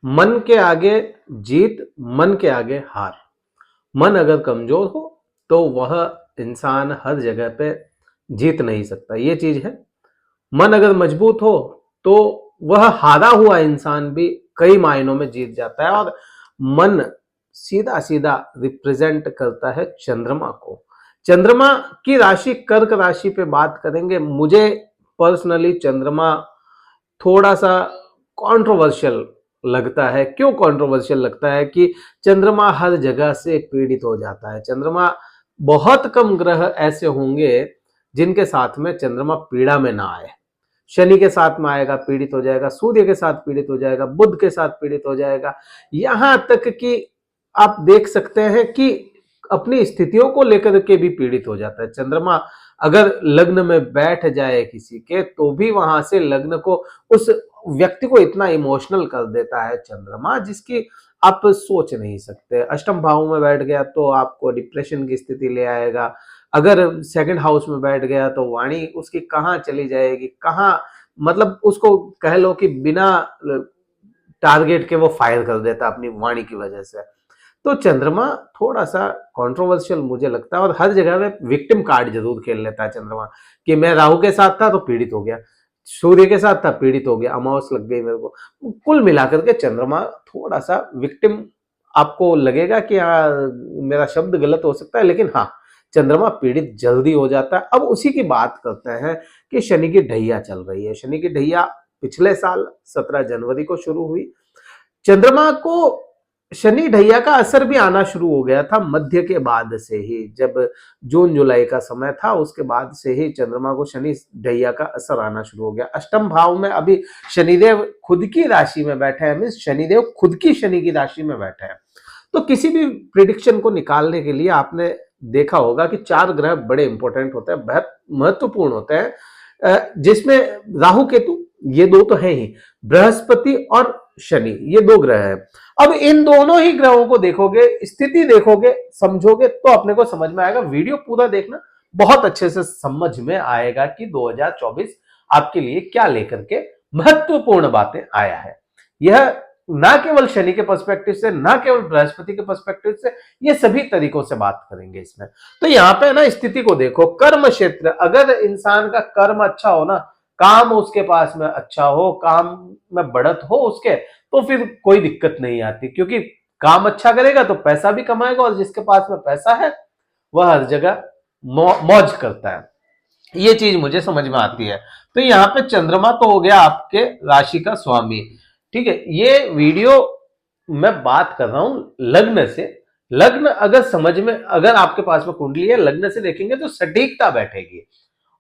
मन के आगे जीत, मन के आगे हार। मन अगर कमजोर हो तो वह इंसान हर जगह पे जीत नहीं सकता, ये चीज है। मन अगर मजबूत हो तो वह हारा हुआ इंसान भी कई मायनों में जीत जाता है। और मन सीधा सीधा रिप्रेजेंट करता है चंद्रमा को। चंद्रमा की राशि कर्क राशि पे बात करेंगे। मुझे पर्सनली चंद्रमा थोड़ा सा कंट्रोवर्शियल लगता है। क्यों कंट्रोवर्शियल लगता है? कि चंद्रमा हर जगह से पीड़ित हो जाता है। चंद्रमा, बहुत कम ग्रह ऐसे होंगे जिनके साथ में चंद्रमा पीड़ा में ना आए। शनि के साथ में आएगा, पीड़ित हो जाएगा। सूर्य के साथ पीड़ित हो जाएगा। बुध के साथ पीड़ित हो जाएगा। यहां तक कि आप देख सकते हैं कि अपनी स्थितियों को लेकर के भी पीड़ित हो जाता है चंद्रमा। अगर लग्न में बैठ जाए किसी के, तो भी वहां से लग्न को, उस व्यक्ति को इतना इमोशनल कर देता है चंद्रमा, जिसकी आप सोच नहीं सकते। अष्टम भाव में बैठ गया तो आपको डिप्रेशन की स्थिति ले आएगा। अगर सेकंड हाउस में बैठ गया तो वाणी उसकी कहाँ चली जाएगी, कहाँ, मतलब उसको कह लो कि बिना टारगेट के वो फायर कर देता अपनी वाणी की वजह से। तो चंद्रमा थोड़ा सा कंट्रोवर्शियल मुझे लगता है। और हर जगह में विक्टिम कार्ड जरूर खेल लेता है चंद्रमा, कि मैं राहु के साथ था तो पीड़ित हो गया, सूर्य के साथ था पीड़ित हो गया, अमावस लग गई मेरे को। कुल मिलाकर के चंद्रमा थोड़ा सा विक्टिम, आपको लगेगा कि हाँ, मेरा शब्द गलत हो सकता है, लेकिन हाँ, चंद्रमा पीड़ित जल्दी हो जाता है। अब उसी की बात करते हैं कि शनि की ढैया चल रही है। शनि की ढैया पिछले साल 17 जनवरी को शुरू हुई। चंद्रमा को शनि ढैया का असर भी आना शुरू हो गया था मध्य के बाद से ही। जब जून जुलाई का समय था, उसके बाद से ही चंद्रमा को शनि ढैया का असर आना शुरू हो गया। अष्टम भाव में अभी शनिदेव खुद की राशि में बैठे हैं, मीन्स शनिदेव खुद की शनि की राशि में बैठे हैं। तो किसी भी प्रिडिक्शन को निकालने के लिए आपने देखा होगा कि 4 ग्रह बड़े इंपॉर्टेंट होते हैं, बहुत महत्वपूर्ण होते हैं, जिसमें राहु केतु, ये दो तो है ही, बृहस्पति और शनि, ये 2 ग्रह हैं। अब इन दोनों ही ग्रहों को देखोगे, स्थिति देखोगे, समझोगे, तो अपने को समझ में आएगा। वीडियो पूरा देखना, बहुत अच्छे से समझ में आएगा कि 2024 आपके लिए क्या लेकर के महत्वपूर्ण बातें आया है। यह ना केवल शनि के पर्सपेक्टिव से, ना केवल बृहस्पति के पर्सपेक्टिव से, ये सभी तरीकों से बात करेंगे इसमें। तो यहाँ पे ना स्थिति को देखो। कर्म क्षेत्र, अगर इंसान का कर्म अच्छा हो ना, काम उसके पास में अच्छा हो, काम में बढ़त हो उसके, तो फिर कोई दिक्कत नहीं आती, क्योंकि काम अच्छा करेगा तो पैसा भी कमाएगा, और जिसके पास में पैसा है वह हर जगह मौज करता है। ये चीज मुझे समझ में आती है। तो यहाँ पे चंद्रमा तो हो गया आपके राशि का स्वामी, ठीक है। ये वीडियो मैं बात कर रहा हूं लग्न से। लग्न अगर समझ में, अगर आपके पास में कुंडली है, लग्न से देखेंगे तो सटीकता बैठेगी।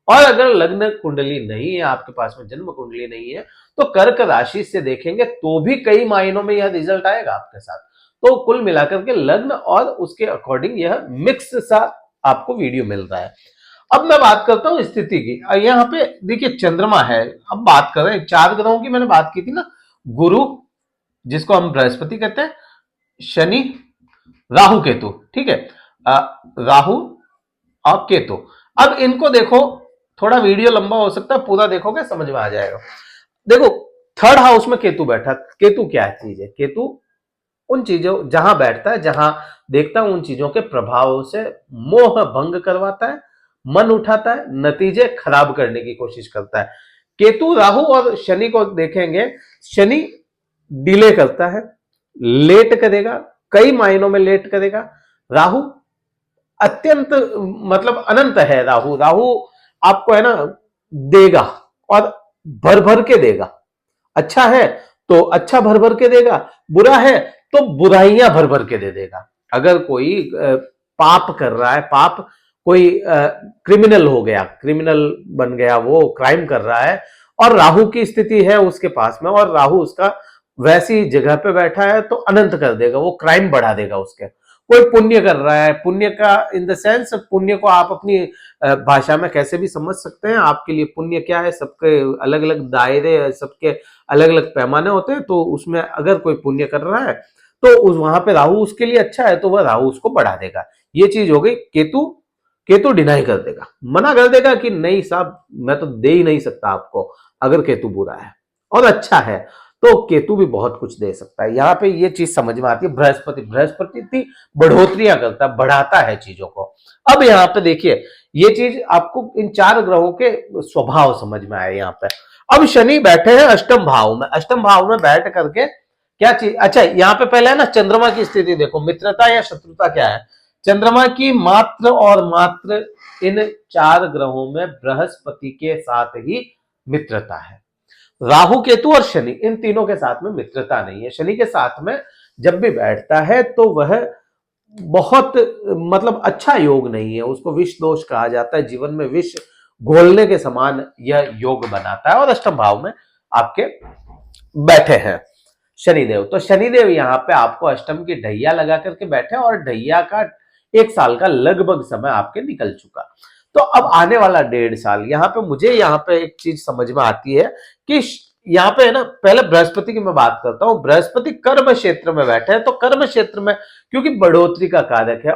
और अगर लग्न कुंडली नहीं है आपके पास में, जन्म कुंडली नहीं है, तो कर्क राशि से देखेंगे तो भी कई मायनों में यह रिजल्ट आएगा आपके साथ। तो कुल मिलाकर के लग्न और उसके अकॉर्डिंग यह मिक्स सा आपको वीडियो मिल रहा है। अब मैं बात करता हूं स्थिति की। यहाँ पे देखिए चंद्रमा है। अब बात कर रहे हैं 4 ग्रहों की, मैंने बात की थी ना, गुरु, जिसको हम बृहस्पति कहते हैं, शनि, राहु केतु, ठीक है। राहु और केतु। अब इनको देखो, थोड़ा वीडियो लंबा हो सकता है, पूरा देखोगे समझ में आ जाएगा। देखो, थर्ड हाउस में केतु बैठा। केतु क्या चीज है? केतु उन चीजों, जहां बैठता है, जहां देखता है, उन चीजों के प्रभाव से मोह भंग करवाता है, मन उठाता है, नतीजे खराब करने की कोशिश करता है। केतु, राहु और शनि को देखेंगे। शनि डिले करता है, लेट करेगा, कई मायनों में लेट करेगा। राहु अत्यंत, मतलब अनंत है। राहु, राहु आपको है ना देगा, और भर भर के देगा। अच्छा है तो अच्छा भर भर के देगा, बुरा है तो बुराइयां भर भर के दे देगा। अगर कोई पाप कर रहा है, पाप, कोई क्रिमिनल हो गया, क्रिमिनल बन गया, वो क्राइम कर रहा है, और राहु की स्थिति है उसके पास में, और राहु उसका वैसी जगह पे बैठा है, तो अनंत कर देगा, वो क्राइम बढ़ा देगा उसके। कोई पुण्य कर रहा है, पुण्य का इन द सेंस, पुण्य को आप अपनी भाषा में कैसे भी समझ सकते हैं। आपके लिए पुण्य क्या है, सबके अलग अलग दायरे, सबके अलग अलग पैमाने होते हैं। तो उसमें अगर कोई पुण्य कर रहा है तो उस वहां पे राहु उसके लिए अच्छा है, तो वह राहु उसको बढ़ा देगा। ये चीज हो गई। केतु, केतु डिनाई कर देगा, मना कर देगा कि नहीं साहब, मैं तो दे ही नहीं सकता आपको, अगर केतु बुरा है। और अच्छा है तो केतु भी बहुत कुछ दे सकता है। यहाँ पे ये चीज समझ में आती है, बृहस्पति बृहस्पति इतनी बढ़ोतरियां करता है, बढ़ाता है चीजों को। अब यहाँ पे देखिए, ये चीज आपको इन 4 ग्रहों के स्वभाव समझ में आए यहाँ पे। अब शनि बैठे हैं अष्टम भाव में, अष्टम भाव में बैठ करके क्या चीज, अच्छा यहाँ पे पहले है ना चंद्रमा की स्थिति देखो, मित्रता या शत्रुता क्या है। चंद्रमा की मात्र और मात्र इन 4 ग्रहों में बृहस्पति के साथ ही मित्रता है। राहु केतु और शनि इन तीनों के साथ में मित्रता नहीं है। शनि के साथ में जब भी बैठता है तो वह बहुत मतलब अच्छा योग नहीं है, उसको विष दोष कहा जाता है, जीवन में विष घोलने के समान यह योग बनाता है। और अष्टम भाव में आपके बैठे हैं शनिदेव, तो शनिदेव यहाँ पे आपको अष्टम की ढैया लगा करके बैठे और ढैया का 1 साल का लगभग समय आपके निकल चुका। तो अब आने वाला 1.5 साल, यहाँ पे मुझे यहाँ पे एक चीज समझ में आती है कि यहाँ पे है ना, पहले बृहस्पति की मैं बात करता हूं। बृहस्पति कर्म क्षेत्र में बैठे हैं, तो कर्म क्षेत्र में क्योंकि बढ़ोतरी का कारक है,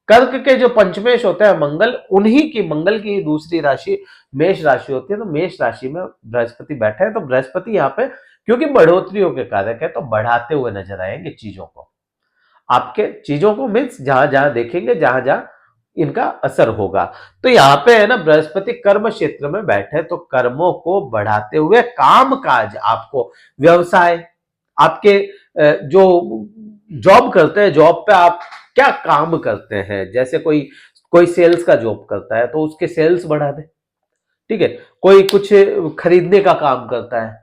कर्क के जो पंचमेश होते हैं मंगल, उन्हीं की मंगल की दूसरी राशि मेष राशि होती है, तो मेष राशि में बृहस्पति बैठे हैं। तो बृहस्पति यहाँ पे क्योंकि बढ़ोतरियों के कारक है, तो बढ़ाते हुए नजर आएंगे चीजों को, आपके चीजों को मीन्स जहां जहां देखेंगे, जहां जहां इनका असर होगा। तो यहाँ पे है ना बृहस्पति कर्म क्षेत्र में बैठे, तो कर्मों को बढ़ाते हुए काम काज, आपको व्यवसाय, आपके जो जॉब करते हैं, जॉब पे आप क्या काम करते हैं, जैसे कोई कोई सेल्स का जॉब करता है तो उसके सेल्स बढ़ा दे, ठीक है। कोई कुछ खरीदने का काम करता है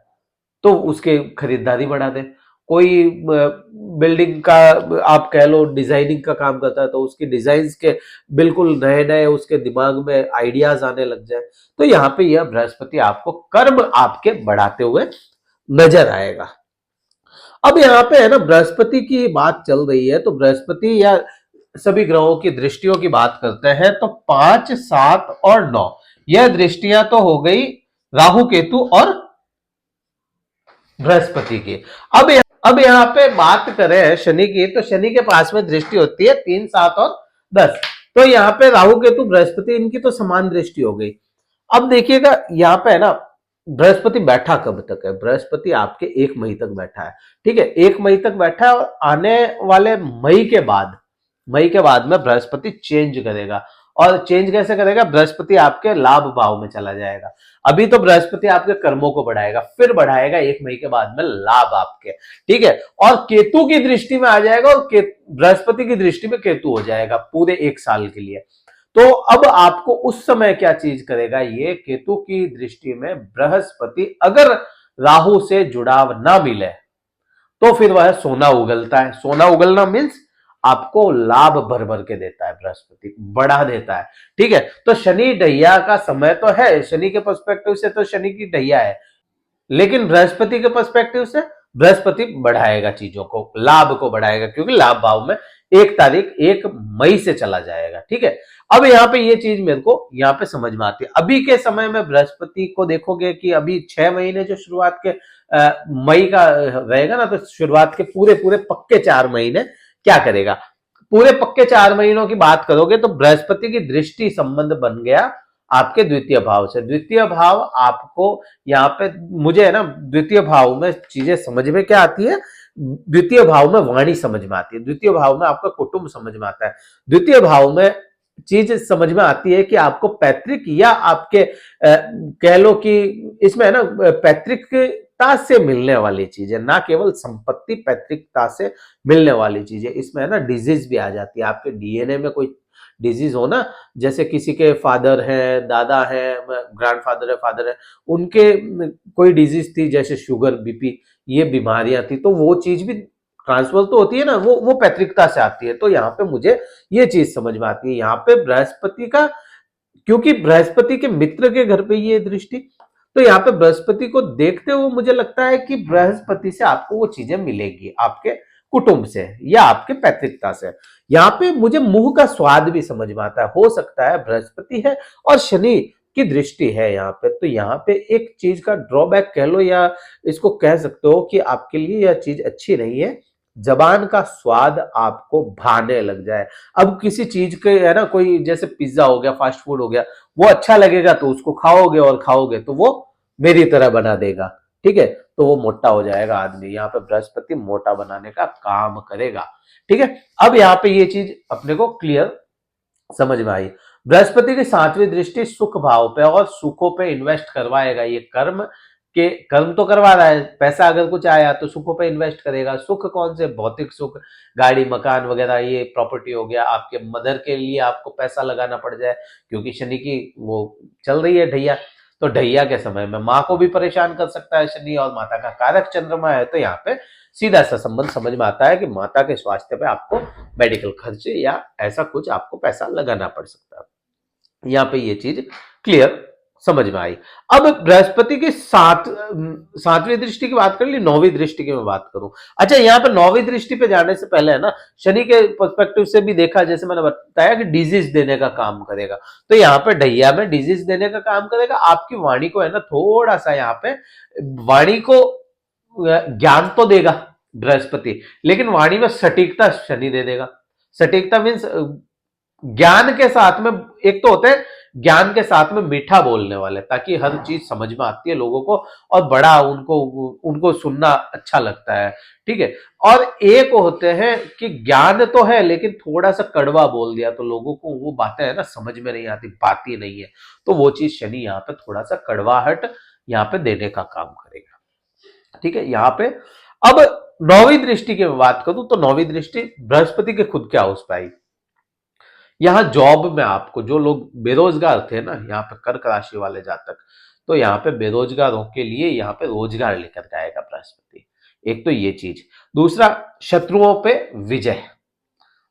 तो उसके खरीदारी बढ़ा दे। कोई बिल्डिंग का आप कह लो डिजाइनिंग का काम करता है तो उसकी डिजाइन के बिल्कुल नए नए उसके दिमाग में आइडियाज आने लग जाए। तो यहाँ पे यह बृहस्पति आपको कर्म आपके बढ़ाते हुए नजर आएगा। अब यहाँ पे है ना बृहस्पति की बात चल रही है, तो बृहस्पति या सभी ग्रहों की दृष्टियों की बात करते हैं, तो 5, 7 और 9 यह दृष्टियां तो हो गई राहु केतु और बृहस्पति की। अब यहाँ पे बात करें शनि की, तो शनि के पास में दृष्टि होती है 3, 7 और 10। तो यहाँ पे राहु केतु बृहस्पति इनकी तो समान दृष्टि हो गई। अब देखिएगा यहाँ पे है ना बृहस्पति बैठा कब तक है, बृहस्पति आपके 1 मई तक बैठा है, ठीक है। 1 मई तक बैठा है और आने वाले मई के बाद में बृहस्पति चेंज करेगा। और चेंज कैसे करेगा, बृहस्पति आपके लाभ भाव में चला जाएगा। अभी तो बृहस्पति आपके कर्मों को बढ़ाएगा, फिर बढ़ाएगा 1 मई के बाद में लाभ आपके, ठीक है। और केतु की दृष्टि में आ जाएगा और बृहस्पति की दृष्टि में केतु हो जाएगा पूरे 1 साल के लिए। तो अब आपको उस समय क्या चीज करेगा, ये केतु की दृष्टि में बृहस्पति अगर राहु से जुड़ाव ना मिले तो फिर वह सोना उगलता है। सोना उगलना मीन्स आपको लाभ भर भर के देता है, बृहस्पति बढ़ा देता है, ठीक है। तो शनि ढैया का समय तो है, शनि के पर्सपेक्टिव से तो शनि की ढैया है, लेकिन बृहस्पति के पर्सपेक्टिव से बृहस्पति बढ़ाएगा चीजों को, लाभ को बढ़ाएगा, क्योंकि लाभ भाव में 1 मई से चला जाएगा, ठीक है। अब यहाँ पे ये चीज मेरे को यहाँ पे समझ में आती है। अभी के समय में बृहस्पति को देखोगे कि अभी 6 महीने जो शुरुआत के मई का रहेगा ना, तो शुरुआत के पूरे पक्के 4 महीने क्या करेगा, पूरे पक्के 4 महीनों की बात करोगे तो बृहस्पति की दृष्टि संबंध बन गया आपके द्वितीय भाव से। द्वितीय भाव आपको यहाँ पे, मुझे है ना द्वितीय भाव में चीजें समझ में क्या आती है, द्वितीय भाव में वाणी समझ में आती है, द्वितीय भाव में आपका कुटुंब समझ में आता है, द्वितीय भाव में चीज समझ में आती है कि आपको पैतृक या आपके कह लो कि इसमें है ना पैतृकता से मिलने वाली चीजें, ना केवल संपत्ति, पैतृकता से मिलने वाली चीजें, इसमें है ना डिजीज भी आ जाती है। आपके डीएनए में कोई डिजीज हो ना, जैसे किसी के फादर है, दादा है, ग्रैंडफादर है, फादर है, उनके कोई डिजीज थी जैसे शुगर, बीपी, ये बीमारियां थी, तो वो चीज भी ट्रांसफर तो होती है ना, वो पैतृकता से आती है। तो यहाँ पे मुझे ये चीज समझ में आती है, यहाँ पे बृहस्पति का, क्योंकि बृहस्पति के मित्र के घर पे ये दृष्टि, तो यहाँ पे बृहस्पति को देखते हुए मुझे लगता है कि बृहस्पति से आपको वो चीजें मिलेगी, आपके कुटुंब से या आपके पैतृकता से। यहाँ पे मुझे मुंह का स्वाद भी समझ में आता है, हो सकता है बृहस्पति है और शनि की दृष्टि है यहाँ पे। तो यहाँ पे एक चीज का ड्रॉबैक कह लो या इसको कह सकते हो कि आपके लिए यह चीज अच्छी नहीं है, जबान का स्वाद आपको भाने लग जाए। अब किसी चीज के है ना, कोई जैसे पिज्जा हो गया, फास्ट फूड हो गया, वो अच्छा लगेगा तो उसको खाओगे और खाओगे तो वो मेरी तरह बना देगा, ठीक है, तो वो मोटा हो जाएगा आदमी। यहाँ पे बृहस्पति मोटा बनाने का काम करेगा। ठीक है, अब यहाँ पे ये चीज अपने को क्लियर समझ में आई। बृहस्पति की 7वीं दृष्टि सुख भाव पे और सुखों पे इन्वेस्ट करवाएगा। ये कर्म तो करवा रहा है, पैसा अगर कुछ आया तो सुखों पे इन्वेस्ट करेगा। सुख कौन से? भौतिक सुख, गाड़ी मकान वगैरह, ये प्रॉपर्टी हो गया। आपके मदर के लिए आपको पैसा लगाना पड़ जाए, क्योंकि शनि की वो चल रही है ढैया, तो ढैया के समय में माँ को भी परेशान कर सकता है शनि, और माता का कारक चंद्रमा है, तो यहाँ पे सीधा सा संबंध समझ में आता है कि माता के स्वास्थ्य पे आपको मेडिकल खर्चे या ऐसा कुछ आपको पैसा लगाना पड़ सकता है। यहाँ पे ये चीज क्लियर समझ में आई। अब बृहस्पति की 7वीं दृष्टि की बात कर ली, 9वीं दृष्टि की मैं बात करूं। अच्छा, यहाँ पे 9वीं दृष्टि पे जाने से पहले है ना, शनि के पर्सपेक्टिव से भी देखा, जैसे मैंने बताया कि डिजीज देने का काम करेगा, तो यहाँ पे ढैया में डिजीज देने का काम करेगा। आपकी वाणी को है ना थोड़ा सा, यहाँ पे वाणी को ज्ञान तो देगा बृहस्पति, लेकिन वाणी में सटीकता शनि दे देगा। सटीकता मीन्स ज्ञान के साथ में, एक तो होते हैं ज्ञान के साथ में मीठा बोलने वाले, ताकि हर चीज समझ में आती है लोगों को और बड़ा उनको सुनना अच्छा लगता है। ठीक है, और एक होते हैं कि ज्ञान तो है लेकिन थोड़ा सा कड़वा बोल दिया तो लोगों को वो बातें है ना समझ में नहीं आती, बाती नहीं है, तो वो चीज शनि यहाँ पे थोड़ा सा कड़वाहट यहाँ पे देने का काम करेगा। ठीक है, यहाँ पे अब 9वीं दृष्टि की मैं बात करूं तो 9वीं दृष्टि बृहस्पति के खुद क्या हाउस पे आई। यहाँ जॉब में आपको, जो लोग बेरोजगार थे ना, यहाँ पे कर्क राशि वाले जातक, तो यहाँ पे बेरोजगारों के लिए यहाँ पे रोजगार लेकर के आएगा बृहस्पति। एक तो ये चीज, दूसरा शत्रुओं पे विजय।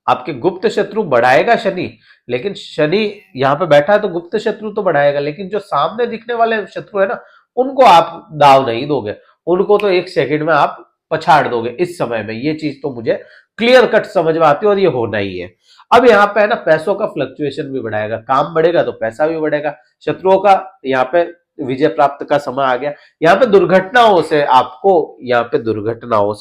आपके गुप्त शत्रु बढ़ाएगा शनि, लेकिन शनि यहाँ पे बैठा है तो गुप्त शत्रु तो बढ़ाएगा, लेकिन जो सामने दिखने वाले शत्रु है ना, उनको आप दाव नहीं दोगे, उनको तो एक सेकंड में आप पछाड़ दोगे इस समय में। ये चीज तो मुझे क्लियर कट समझ में आती है और ये होना ही है। अब यहाँ पे है ना पैसों का फ्लक्चुएशन भी बढ़ाएगा, काम बढ़ेगा तो पैसा भी बढ़ेगा। शत्रुओं का यहाँ पे विजय प्राप्त का समय आ गया। यहाँ पे दुर्घटनाओं से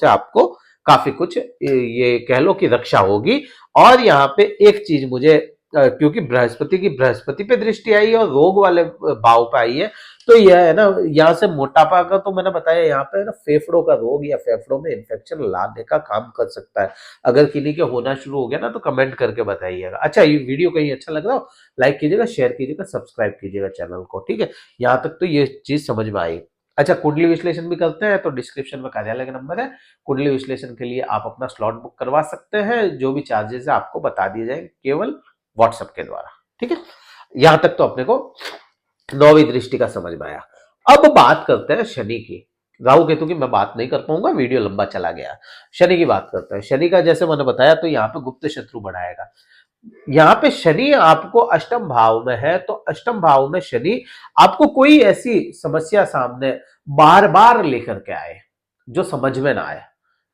आपको काफी कुछ ये कह लो कि रक्षा होगी। और यहाँ पे एक चीज मुझे, क्योंकि बृहस्पति पे दृष्टि आई है और रोग वाले भाव पे आई है, तो यह है ना, यहाँ से मोटापा का तो मैंने बताया, यहाँ पे है ना फेफड़ों का रोग या फेफड़ों में इन्फेक्शन लाने का काम कर सकता है। अगर किन्हीं के होना शुरू हो गया ना तो कमेंट करके बताइएगा। अच्छा, ये वीडियो कहीं अच्छा लग रहा हो, लाइक कीजिएगा, शेयर कीजिएगा, सब्सक्राइब कीजिएगा चैनल को। ठीक है, यहाँ तक तो ये चीज समझ में आई। अच्छा, कुंडली विश्लेषण भी करते हैं तो डिस्क्रिप्शन में कार्यालय का नंबर है, कुंडली विश्लेषण के लिए आप अपना स्लॉट बुक करवा सकते हैं। जो भी चार्जेस है आपको बता दिए जाएंगे केवल व्हाट्सएप के द्वारा। ठीक है, यहां तक तो अपने को 9वीं दृष्टि का समझ में आया। अब बात करते हैं शनि की। राहु केतु की मैं बात नहीं कर पाऊंगा, वीडियो लंबा चला गया। शनि की बात करते हैं। शनि का जैसे मैंने बताया, तो यहाँ पे गुप्त शत्रु बढ़ाएगा। यहाँ पे शनि आपको अष्टम भाव में है, तो अष्टम भाव में शनि आपको कोई ऐसी समस्या सामने बार बार लेकर के आए जो समझ में ना आए,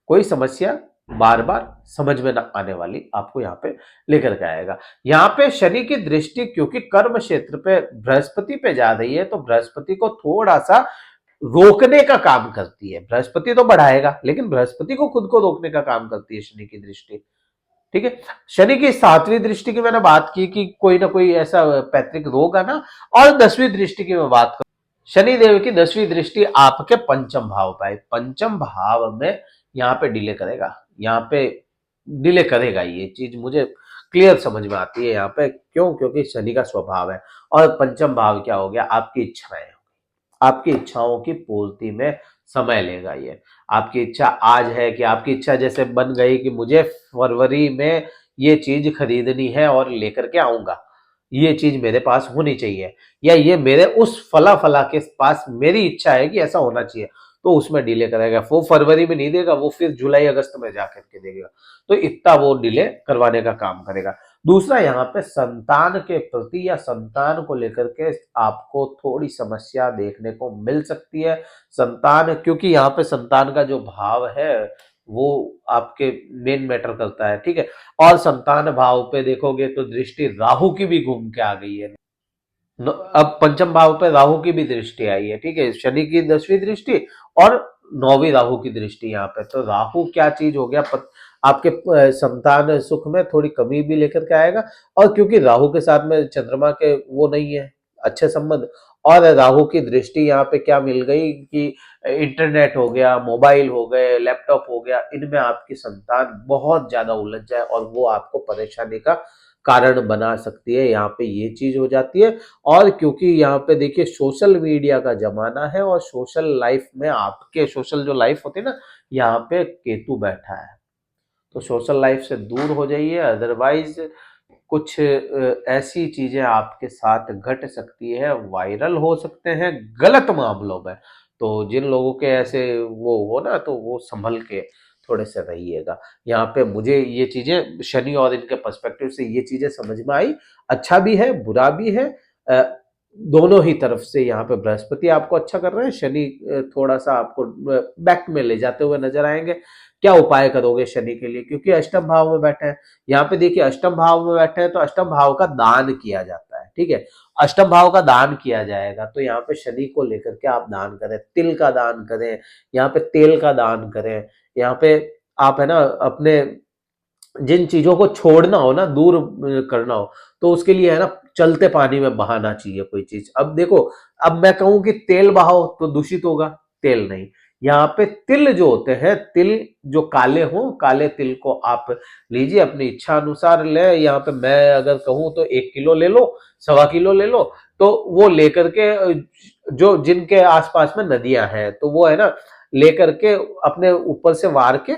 कोई समस्या बार बार समझ में ना आने वाली आपको यहाँ पे लेकर के आएगा। यहाँ पे शनि की दृष्टि क्योंकि कर्म क्षेत्र पे बृहस्पति पे जा रही है, तो बृहस्पति को थोड़ा सा रोकने का काम करती है। बृहस्पति तो बढ़ाएगा लेकिन बृहस्पति को खुद को रोकने का काम करती है शनि की दृष्टि। ठीक है, शनि की 7वीं दृष्टि की मैंने बात की कि कोई ना कोई ऐसा पैतृक रोग आना। और 10वीं दृष्टि की मैं बात करूं, शनि देव की 10वीं दृष्टि आपके पंचम भाव पर है। पंचम भाव में यहाँ पे डिले करेगा, यहाँ पे डिले करेगा। ये चीज मुझे क्लियर समझ में आती है यहाँ पे, क्यों? क्योंकि शनि का स्वभाव है। और पंचम भाव क्या हो गया? आपकी इच्छाएं। आपकी इच्छाओं की पूर्ति में समय लेगा ये। आपकी इच्छा आज है कि आपकी इच्छा जैसे बन गई कि मुझे फरवरी में ये चीज खरीदनी है और लेकर के आऊंगा, ये चीज मेरे पास होनी चाहिए, या ये मेरे उस फला फला के पास मेरी इच्छा है कि ऐसा होना चाहिए, तो उसमें डिले करेगा। वो फरवरी में नहीं देगा, वो फिर जुलाई अगस्त में जाकर के देगा। तो इतना वो डिले करवाने का काम करेगा। दूसरा, यहाँ पे संतान के प्रति या संतान को लेकर के आपको थोड़ी समस्या देखने को मिल सकती है। संतान, क्योंकि यहाँ पे संतान का जो भाव है वो आपके मेन मैटर करता है। ठीक है, और संतान भाव पे देखोगे तो दृष्टि राहु की भी घूम के आ गई है। अब पंचम भाव पे राहु की भी दृष्टि आई है। ठीक है, शनि की 10वीं दृष्टि और 9वीं राहु की दृष्टि यहाँ पे। तो राहु क्या चीज हो गया? आपके संतान सुख में थोड़ी कमी भी लेकर के आएगा। और क्योंकि राहु के साथ में चंद्रमा के वो नहीं है, अच्छे संबंध। और राहु की दृष्टि यहाँ पे क्या मिल गई कि इंटरनेट हो गया, मोबाइल हो गए, लैपटॉप हो गया, इनमें आपकी संतान बहुत ज्यादा उलझ जाए और वो आपको परेशानी का कारण बना सकती है, यहाँ पे ये चीज हो जाती है। और क्योंकि यहाँ पे देखिए सोशल मीडिया का जमाना है और सोशल लाइफ में आपके सोशल जो लाइफ होती है ना, यहाँ पे केतु बैठा है, तो सोशल लाइफ से दूर हो जाइए, अदरवाइज कुछ ऐसी चीजें आपके साथ घट सकती है, वायरल हो सकते हैं गलत मामलों में। तो जिन लोगों के ऐसे वो हो ना, तो वो संभल के थोड़े से रहिएगा। यहाँ पे मुझे ये चीजें शनि और इनके पर्सपेक्टिव से ये चीजें समझ में आई। अच्छा भी है, बुरा भी है, अ, दोनों ही तरफ से। यहाँ पे बृहस्पति आपको अच्छा कर रहे हैं, शनि थोड़ा सा आपको बैक में ले जाते हुए नजर आएंगे। क्या उपाय करोगे शनि के लिए, क्योंकि अष्टम भाव में बैठे हैं। यहाँ पे देखिए अष्टम भाव में बैठे हैं तो अष्टम भाव का दान किया जाता है, ठीक है। अष्टम भाव का दान किया जाएगा, तो यहाँ पे शनि को लेकर के आप दान करें, तिल का दान करें, यहाँ पे तेल का दान करें। यहाँ पे आप है ना अपने जिन चीजों को छोड़ना हो ना, दूर करना हो, तो उसके लिए है ना चलते पानी में बहाना चाहिए कोई चीज। अब देखो, अब मैं कहूं कि तेल बहाओ तो दूषित होगा, तेल नहीं। यहाँ पे तिल जो होते हैं, तिल जो काले हो, काले तिल को आप लीजिए, अपनी इच्छा अनुसार ले। यहाँ पे मैं अगर कहूं तो 1 किलो ले लो, 1.25 किलो ले लो, तो वो लेकर के जो जिनके आसपास में नदियां हैं, तो वो है ना लेकर के अपने ऊपर से वार के,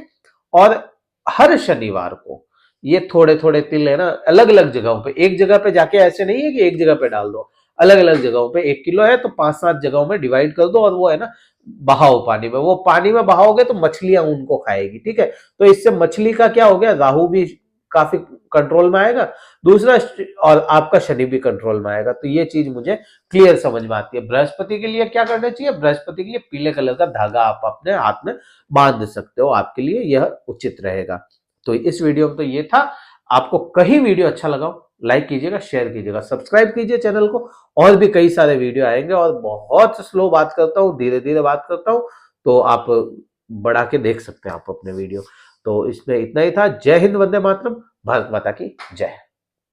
और हर शनिवार को ये थोड़े थोड़े तिल है ना अलग अलग जगहों पे, एक जगह पे जाके ऐसे नहीं है कि एक जगह पे डाल दो, अलग अलग जगहों पे 1 किलो है तो 5-7 जगहों में डिवाइड कर दो, और वो है ना बहाओ पानी में। वो पानी में बहाओगे तो मछलियां उनको खाएगी, ठीक है। तो इससे मछली का क्या हो गया, राहु भी काफी कंट्रोल में आएगा, दूसरा और आपका शनि भी कंट्रोल में आएगा। तो ये चीज मुझे क्लियर समझ में आती है। बृहस्पति के लिए क्या करना चाहिए, बृहस्पति के लिए पीले कलर का धागा आप अपने हाथ में बांध सकते हो, आपके लिए यह उचित रहेगा। तो इस वीडियो में तो ये था। आपको कहीं वीडियो अच्छा लगा हो, लाइक कीजिएगा, शेयर कीजिएगा, सब्सक्राइब कीजिए चैनल को। और भी कई सारे वीडियो आएंगे, और बहुत स्लो बात करता हूँ, धीरे धीरे बात करता हूँ, तो आप बढ़ा के देख सकते हैं आप अपने वीडियो। तो इसमें इतना ही था। जय हिंद, वंदे मातरम, भारत माता की जय।